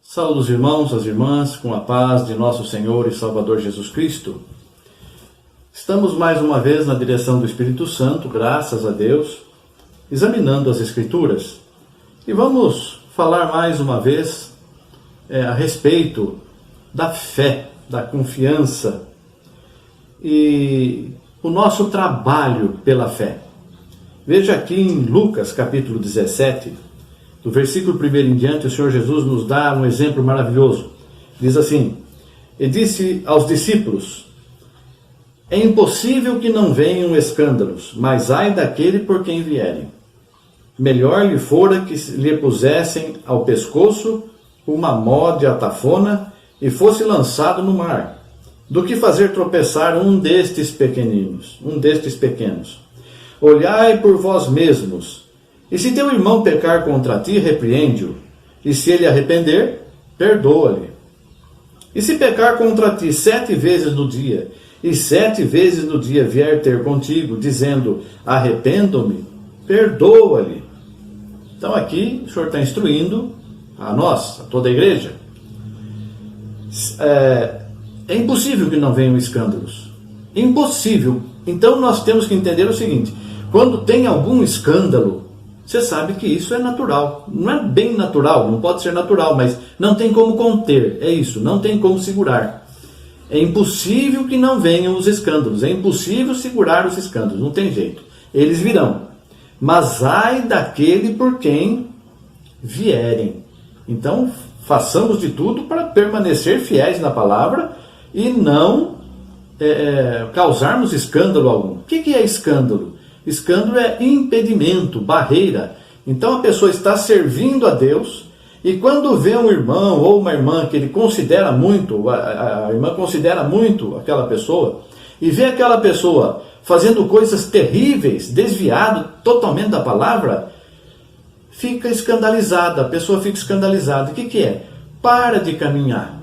Saúde os irmãos, as irmãs, com a paz de nosso Senhor e Salvador Jesus Cristo. Estamos mais uma vez na direção do Espírito Santo, graças a Deus, examinando as Escrituras. E vamos falar mais uma vez a respeito da fé, da confiança e o nosso trabalho pela fé. Veja aqui em Lucas capítulo 17, do versículo 1 em diante, o Senhor Jesus nos dá um exemplo maravilhoso. Diz assim: E disse aos discípulos: É impossível que não venham escândalos, mas ai daquele por quem vierem. Melhor lhe fora que lhe pusessem ao pescoço uma mó de atafona e fosse lançado no mar, do que fazer tropeçar um destes pequenos. Olhai por vós mesmos. E se teu irmão pecar contra ti, repreende-o, e se ele arrepender, perdoa-lhe. E se pecar contra ti 7 vezes no dia, e 7 vezes no dia vier ter contigo, dizendo, arrependo-me, perdoa-lhe. Então aqui o Senhor está instruindo a nós, a toda a igreja. É impossível que não venham escândalos. Impossível. Então nós temos que entender o seguinte: quando tem algum escândalo, você sabe que isso é natural. Não é bem natural, não pode ser natural, mas não tem como conter. É isso, não tem como segurar. É impossível que não venham os escândalos. É impossível segurar os escândalos. Não tem jeito. Eles virão. Mas ai daquele por quem vierem. Então, façamos de tudo para permanecer fiéis na palavra e não causarmos escândalo algum. O que é escândalo? Escândalo é impedimento, barreira. Então a pessoa está servindo a Deus e quando vê um irmão ou uma irmã que ele considera muito, a irmã considera muito aquela pessoa, e vê aquela pessoa fazendo coisas terríveis, desviado totalmente da palavra, fica escandalizada, a pessoa fica escandalizada. O que é? Para de caminhar.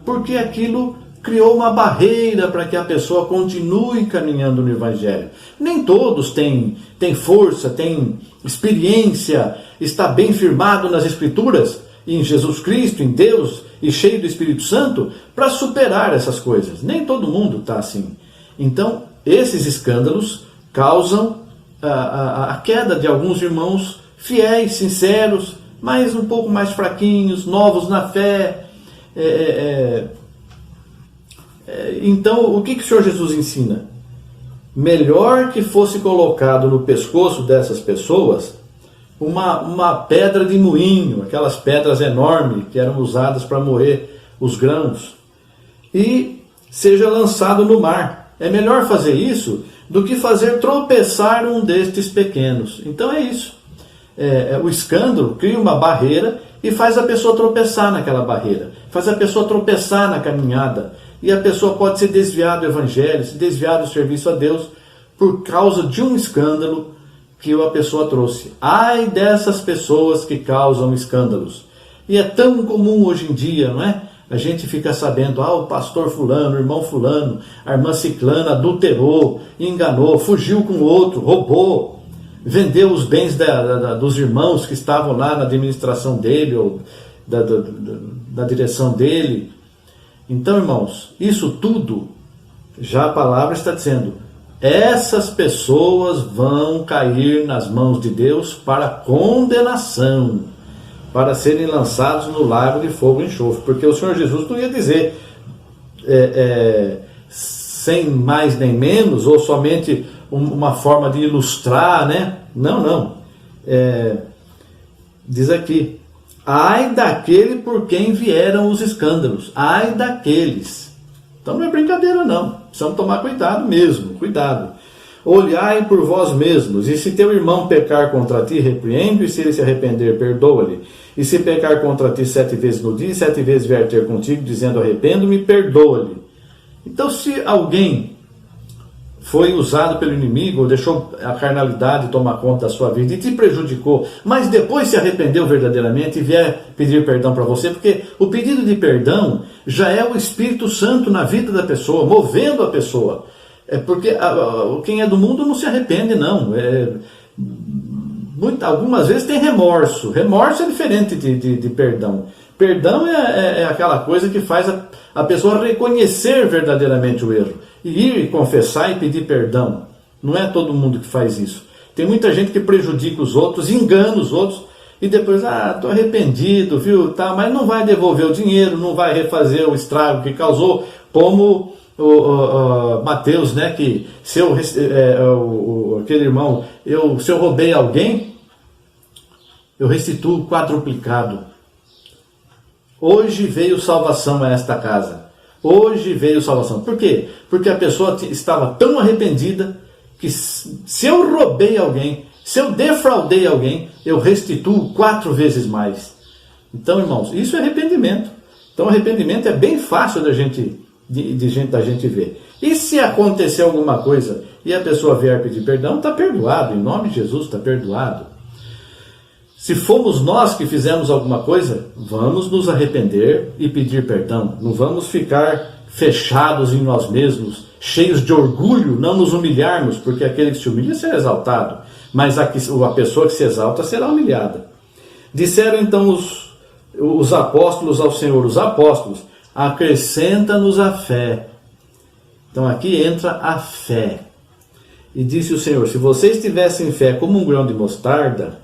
Porque aquilo criou uma barreira para que a pessoa continue caminhando no Evangelho. Nem todos têm força, têm experiência, está bem firmado nas Escrituras, em Jesus Cristo, em Deus, e cheio do Espírito Santo, para superar essas coisas. Nem todo mundo está assim. Então, esses escândalos causam a queda de alguns irmãos fiéis, sinceros, mas um pouco mais fraquinhos, novos na fé. Então, o que o Senhor Jesus ensina? Melhor que fosse colocado no pescoço dessas pessoas uma pedra de moinho, aquelas pedras enormes que eram usadas para moer os grãos, e seja lançado no mar. É melhor fazer isso do que fazer tropeçar um destes pequenos. Então é isso. O escândalo cria uma barreira e faz a pessoa tropeçar naquela barreira, faz a pessoa tropeçar na caminhada. E a pessoa pode ser desviada do Evangelho, se desviar do serviço a Deus, por causa de um escândalo que a pessoa trouxe. Ai dessas pessoas que causam escândalos. E é tão comum hoje em dia, não é? A gente fica sabendo, o pastor fulano, o irmão fulano, a irmã ciclana adulterou, enganou, fugiu com outro, roubou, vendeu os bens dos irmãos que estavam lá na administração dele, ou da direção dele. Então, irmãos, isso tudo, já a palavra está dizendo, essas pessoas vão cair nas mãos de Deus para condenação, para serem lançados no lago de fogo e enxofre. Porque o Senhor Jesus não ia dizer, sem mais nem menos, ou somente uma forma de ilustrar, né? Não. Diz aqui, ai daquele por quem vieram os escândalos. Ai daqueles. Então não é brincadeira não. Precisamos tomar cuidado mesmo. Cuidado. Olhai por vós mesmos. E se teu irmão pecar contra ti, repreende-o. E se ele se arrepender, perdoa-lhe. E se pecar contra ti 7 vezes no dia, 7 vezes vier ter contigo, dizendo arrependo-me, perdoa-lhe. Então se alguém foi usado pelo inimigo, ou deixou a carnalidade tomar conta da sua vida e te prejudicou, mas depois se arrependeu verdadeiramente e vier pedir perdão para você, porque o pedido de perdão já é o Espírito Santo na vida da pessoa, movendo a pessoa. É porque quem é do mundo não se arrepende, não. Algumas vezes tem remorso. Remorso é diferente de perdão. Perdão é aquela coisa que faz a pessoa reconhecer verdadeiramente o erro. E ir confessar e pedir perdão. Não é todo mundo que faz isso. Tem muita gente que prejudica os outros, engana os outros, e depois, estou arrependido, viu, tá, mas não vai devolver o dinheiro, não vai refazer o estrago que causou, como o Mateus, né, que se eu, aquele irmão, se eu roubei alguém, eu restituo quadruplicado. Hoje veio salvação a esta casa. Hoje veio salvação. Por quê? Porque a pessoa estava tão arrependida que se eu roubei alguém, se eu defraudei alguém, eu restituo 4 vezes mais. Então, irmãos, isso é arrependimento. Então, arrependimento é bem fácil da gente ver. E se acontecer alguma coisa e a pessoa vier pedir perdão, está perdoado. Em nome de Jesus, está perdoado. Se fomos nós que fizemos alguma coisa, vamos nos arrepender e pedir perdão. Não vamos ficar fechados em nós mesmos, cheios de orgulho, não nos humilharmos, porque aquele que se humilha será exaltado, mas a pessoa que se exalta será humilhada. Disseram então os apóstolos ao Senhor, os apóstolos, acrescenta-nos a fé. Então aqui entra a fé. E disse o Senhor, se vocês tivessem fé como um grão de mostarda,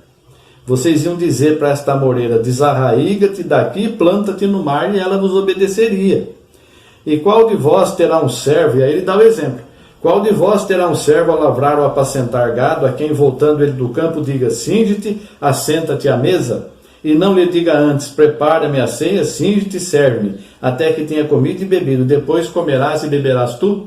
vocês iam dizer para esta amoreira, desarraiga-te daqui, planta-te no mar, e ela vos obedeceria. E qual de vós terá um servo, e aí ele dá o exemplo, qual de vós terá um servo a lavrar ou apacentar gado, a quem voltando ele do campo diga, cinge-te, assenta-te à mesa, e não lhe diga antes, prepara-me a ceia, cinge-te e serve-me, até que tenha comido e bebido, depois comerás e beberás tu?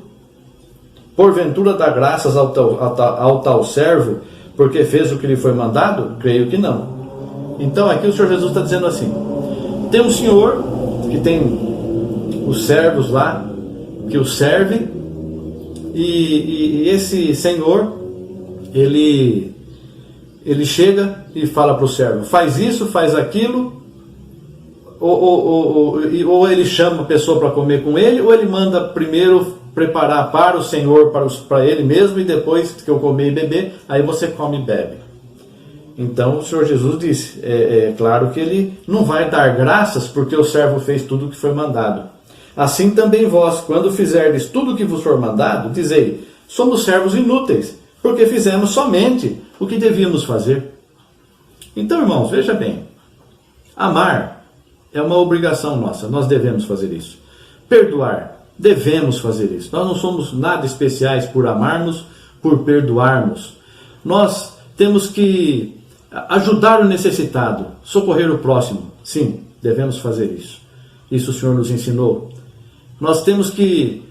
Porventura dá graças ao tal servo, porque fez o que lhe foi mandado? Creio que não. Então aqui o Senhor Jesus está dizendo assim, tem um senhor que tem os servos lá, que o servem, e esse senhor, ele chega e fala para o servo, faz isso, faz aquilo, ou ele chama a pessoa para comer com ele, ou ele manda primeiro preparar para o Senhor, para ele mesmo, e depois que eu comer e beber, aí você come e bebe. Então o Senhor Jesus disse, é claro que ele não vai dar graças porque o servo fez tudo o que foi mandado. Assim também vós, quando fizerdes tudo o que vos for mandado, dizei, somos servos inúteis, porque fizemos somente o que devíamos fazer. Então, irmãos, veja bem, amar é uma obrigação nossa, nós devemos fazer isso. Perdoar, devemos fazer isso. Nós não somos nada especiais por amarmos, por perdoarmos. Nós temos que ajudar o necessitado, socorrer o próximo. Sim, devemos fazer isso. Isso o Senhor nos ensinou. Nós temos que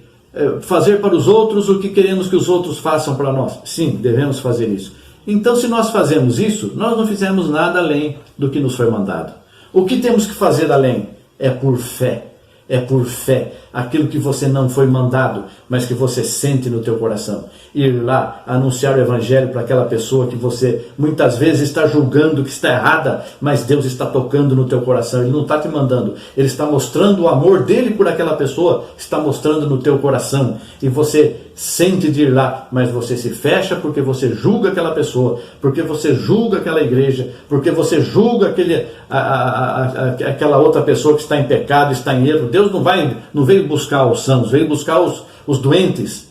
fazer para os outros o que queremos que os outros façam para nós. Sim, devemos fazer isso. Então, se nós fazemos isso, nós não fizemos nada além do que nos foi mandado. O que temos que fazer além? É por fé. É por fé, aquilo que você não foi mandado, mas que você sente no teu coração. Ir lá, anunciar o Evangelho para aquela pessoa que você muitas vezes está julgando que está errada, mas Deus está tocando no teu coração, Ele não está te mandando, Ele está mostrando o amor dEle por aquela pessoa, está mostrando no teu coração, e você sente de ir lá, mas você se fecha porque você julga aquela pessoa, porque você julga aquela igreja, porque você julga aquela outra pessoa que está em pecado, está em erro. Deus não veio buscar os sãos, veio buscar os doentes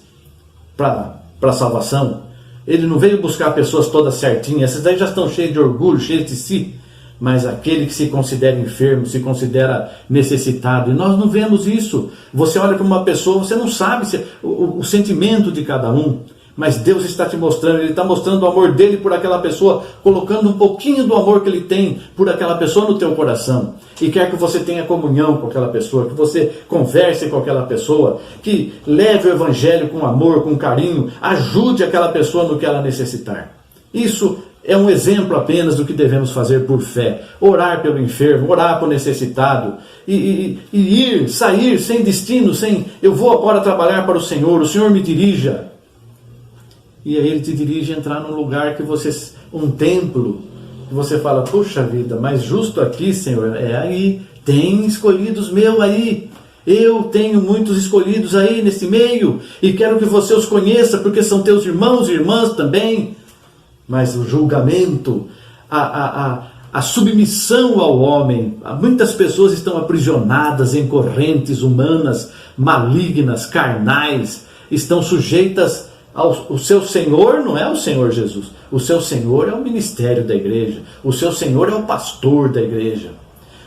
para a salvação. Ele não veio buscar pessoas todas certinhas, essas daí já estão cheias de orgulho, cheias de si. Mas aquele que se considera enfermo, se considera necessitado, e nós não vemos isso. Você olha para uma pessoa, você não sabe o sentimento de cada um, mas Deus está te mostrando, Ele está mostrando o amor dEle por aquela pessoa, colocando um pouquinho do amor que Ele tem por aquela pessoa no teu coração, e quer que você tenha comunhão com aquela pessoa, que você converse com aquela pessoa, que leve o Evangelho com amor, com carinho, ajude aquela pessoa no que ela necessitar. Isso é um exemplo apenas do que devemos fazer por fé. Orar pelo enfermo, orar pelo necessitado, e sair sem destino, eu vou agora trabalhar para o Senhor me dirija. E aí Ele te dirige a entrar num lugar que um templo, que você fala, puxa vida, mas justo aqui, Senhor, é aí, tem escolhidos meu aí. Eu tenho muitos escolhidos aí nesse meio e quero que você os conheça, porque são teus irmãos e irmãs também. Mas o julgamento, a submissão ao homem, muitas pessoas estão aprisionadas em correntes humanas, malignas, carnais, estão sujeitas o seu Senhor não é o Senhor Jesus, o seu Senhor é o ministério da igreja, o seu Senhor é o pastor da igreja.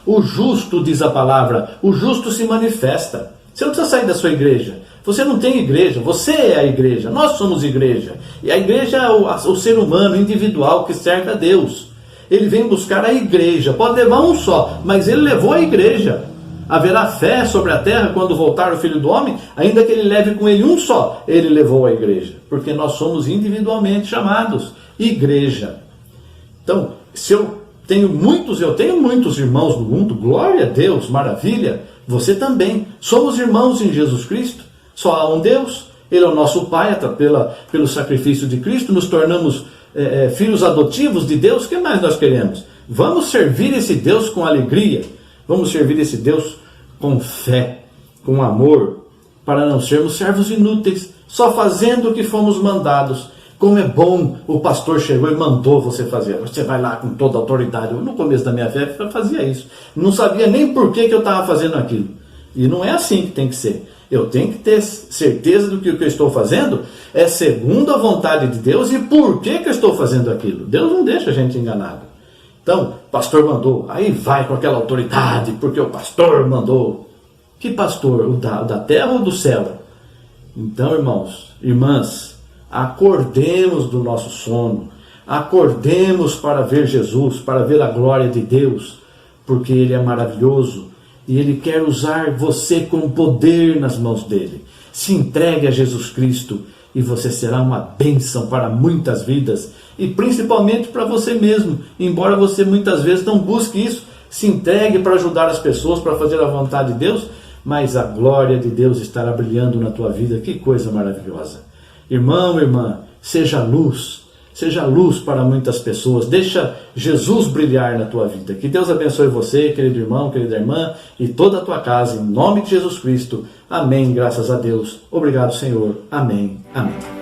O justo, diz a palavra, o justo se manifesta. Você não precisa sair da sua igreja. Você não tem igreja, você é a igreja, nós somos igreja. E a igreja é o ser humano individual que serve a Deus. Ele vem buscar a igreja, pode levar um só, mas ele levou a igreja. Haverá fé sobre a terra quando voltar o Filho do Homem, ainda que ele leve com ele um só, ele levou a igreja. Porque nós somos individualmente chamados igreja. Então, se eu tenho muitos irmãos no mundo, glória a Deus, maravilha, você também. Somos irmãos em Jesus Cristo, só há um Deus, Ele é o nosso Pai, pelo sacrifício de Cristo, nos tornamos filhos adotivos de Deus. O que mais nós queremos? Vamos servir esse Deus com alegria, vamos servir esse Deus com fé, com amor, para não sermos servos inúteis, só fazendo o que fomos mandados. Como é bom, o pastor chegou e mandou você fazer. Você vai lá com toda a autoridade. Eu, no começo da minha fé, eu fazia isso. Não sabia nem por que eu estava fazendo aquilo. E não é assim que tem que ser. Eu tenho que ter certeza do que o que eu estou fazendo é segundo a vontade de Deus e por que eu estou fazendo aquilo. Deus não deixa a gente enganado. Então, o pastor mandou. Aí vai com aquela autoridade, porque o pastor mandou. Que pastor? O da terra ou do céu? Então, irmãos, irmãs, acordemos do nosso sono, acordemos para ver Jesus, para ver a glória de Deus, porque Ele é maravilhoso e Ele quer usar você com poder nas mãos dEle. Se entregue a Jesus Cristo e você será uma bênção para muitas vidas e principalmente para você mesmo, embora você muitas vezes não busque isso. Se entregue para ajudar as pessoas, para fazer a vontade de Deus, mas a glória de Deus estará brilhando na tua vida. Que coisa maravilhosa! Irmão, irmã, seja luz para muitas pessoas, deixa Jesus brilhar na tua vida. Que Deus abençoe você, querido irmão, querida irmã, e toda a tua casa, em nome de Jesus Cristo. Amém, graças a Deus. Obrigado, Senhor. Amém, amém.